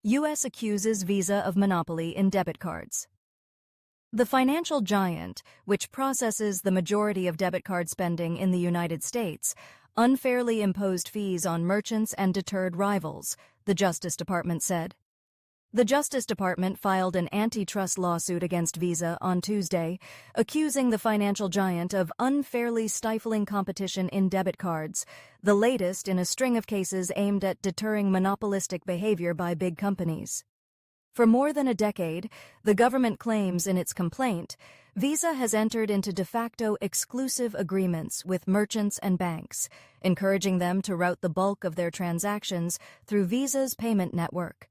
U.S. accuses Visa of monopoly in debit cards. The financial giant, which processes the majority of debit card spending in the United States, unfairly imposed fees on merchants and deterred rivals, the Justice Department said. The Justice Department filed an antitrust lawsuit against Visa on Tuesday, accusing the financial giant of unfairly stifling competition in debit cards, the latest in a string of cases aimed at deterring monopolistic behavior by big companies. For more than a decade, the government claims in its complaint, Visa has entered into de facto exclusive agreements with merchants and banks, encouraging them to route the bulk of their transactions through Visa's payment network.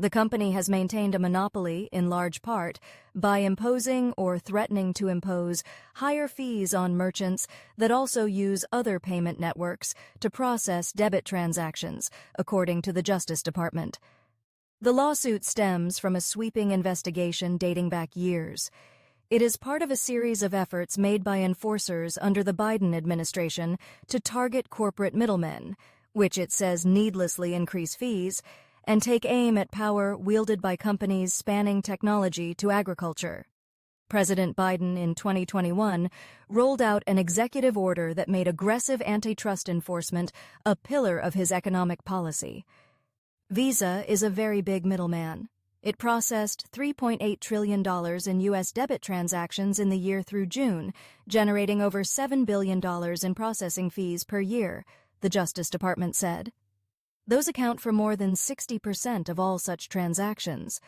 The company has maintained a monopoly, in large part, by imposing or threatening to impose higher fees on merchants that also use other payment networks to process debit transactions, according to the Justice Department. The lawsuit stems from a sweeping investigation dating back years. It is part of a series of efforts made by enforcers under the Biden administration to target corporate middlemen, which it says needlessly increase fees, and take aim at power wielded by companies spanning technology to agriculture. President Biden in 2021 rolled out an executive order that made aggressive antitrust enforcement a pillar of his economic policy. Visa is a very big middleman. It processed $3.8 trillion in U.S. debit transactions in the year through June, generating over $7 billion in processing fees per year, the Justice Department said. Those account for more than 60% of all such transactions.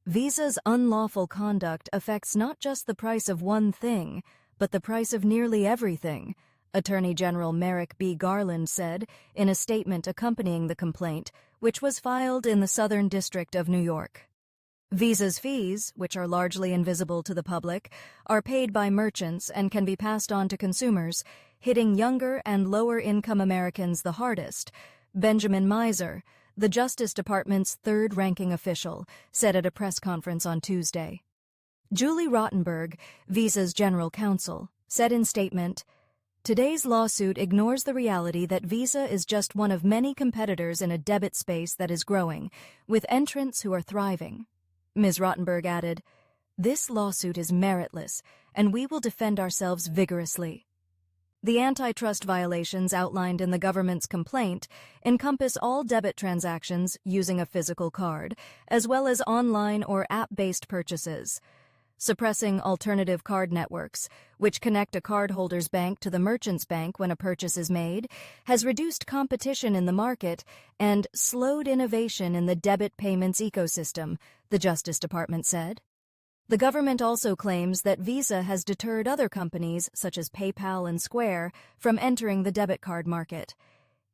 Visa's unlawful conduct affects not just the price of one thing, but the price of nearly everything, Attorney General Merrick B. Garland said in a statement accompanying the complaint, which was filed in the Southern District of New York. Visa's fees, which are largely invisible to the public, are paid by merchants and can be passed on to consumers, hitting younger and lower-income Americans the hardest. Benjamin Miser, the Justice Department's third-ranking official, said at a press conference on Tuesday. Julie Rottenberg, Visa's general counsel, said in statement, "Today's lawsuit ignores the reality that Visa is just one of many competitors in a debit space that is growing, with entrants who are thriving." Ms. Rottenberg added, "This lawsuit is meritless, and we will defend ourselves vigorously." The antitrust violations outlined in the government's complaint encompass all debit transactions using a physical card, as well as online or app-based purchases. Suppressing alternative card networks, which connect a cardholder's bank to the merchant's bank when a purchase is made, has reduced competition in the market and slowed innovation in the debit payments ecosystem, the Justice Department said. The government also claims that Visa has deterred other companies, such as PayPal and Square, from entering the debit card market.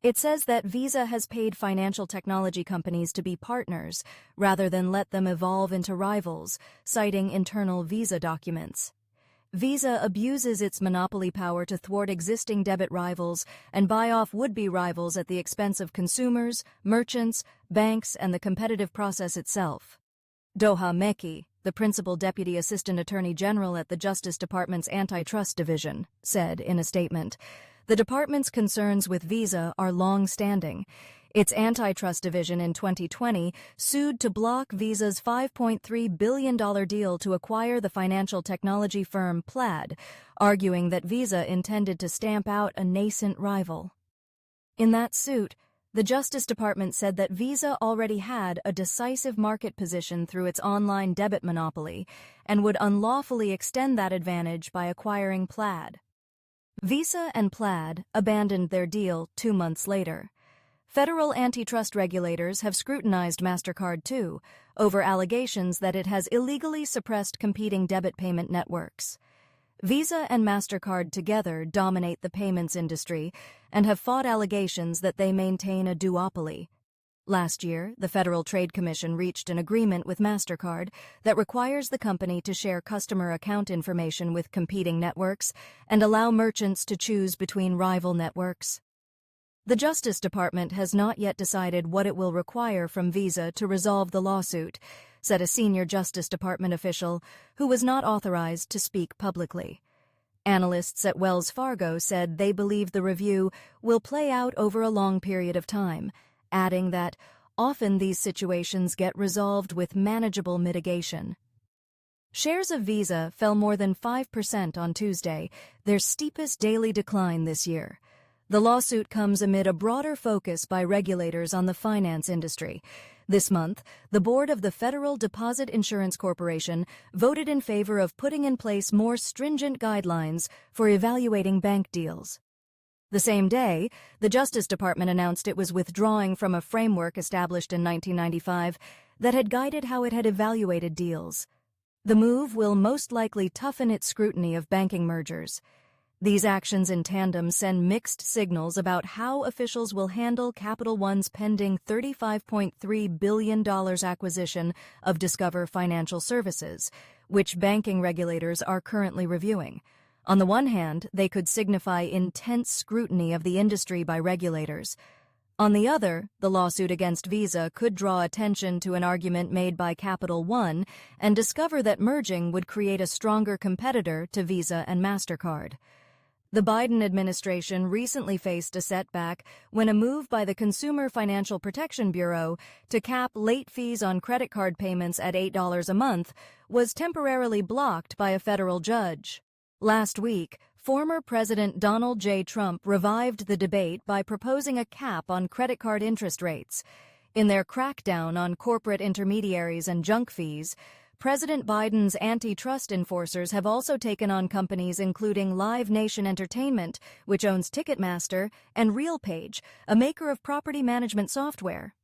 It says that Visa has paid financial technology companies to be partners, rather than let them evolve into rivals, citing internal Visa documents. Visa abuses its monopoly power to thwart existing debit rivals and buy off would-be rivals at the expense of consumers, merchants, banks, and the competitive process itself. Doha Meki, the principal deputy assistant attorney general at the Justice Department's Antitrust Division, said in a statement, "The department's concerns with Visa are long-standing. Its Antitrust Division in 2020 sued to block Visa's $5.3 billion deal to acquire the financial technology firm Plaid, arguing that Visa intended to stamp out a nascent rival." In that suit, the Justice Department said that Visa already had a decisive market position through its online debit monopoly and would unlawfully extend that advantage by acquiring Plaid. Visa and Plaid abandoned their deal 2 months later. Federal antitrust regulators have scrutinized MasterCard, too, over allegations that it has illegally suppressed competing debit payment networks. Visa and MasterCard together dominate the payments industry and have fought allegations that they maintain a duopoly. Last year, the Federal Trade Commission reached an agreement with MasterCard that requires the company to share customer account information with competing networks and allow merchants to choose between rival networks. The Justice Department has not yet decided what it will require from Visa to resolve the lawsuit, said a senior Justice Department official who was not authorized to speak publicly. Analysts at Wells Fargo said they believe the review will play out over a long period of time, adding that Often these situations get resolved with manageable mitigation. Shares of Visa fell more than 5% on Tuesday, their steepest daily decline this year. The lawsuit comes amid a broader focus by regulators on the finance industry. This month, the board of the Federal Deposit Insurance Corporation voted in favor of putting in place more stringent guidelines for evaluating bank deals. The same day, the Justice Department announced it was withdrawing from a framework established in 1995 that had guided how it had evaluated deals. The move will most likely toughen its scrutiny of banking mergers. These actions in tandem send mixed signals about how officials will handle Capital One's pending $35.3 billion acquisition of Discover Financial Services, which banking regulators are currently reviewing. On the one hand, they could signify intense scrutiny of the industry by regulators. On the other, the lawsuit against Visa could draw attention to an argument made by Capital One and discover that merging would create a stronger competitor to Visa and MasterCard. The Biden administration recently faced a setback when a move by the Consumer Financial Protection Bureau to cap late fees on credit card payments at $8 a month was temporarily blocked by a federal judge. Last week, former President Donald J. Trump revived the debate by proposing a cap on credit card interest rates. In their crackdown on corporate intermediaries and junk fees, President Biden's antitrust enforcers have also taken on companies including Live Nation Entertainment, which owns Ticketmaster, and RealPage, a maker of property management software.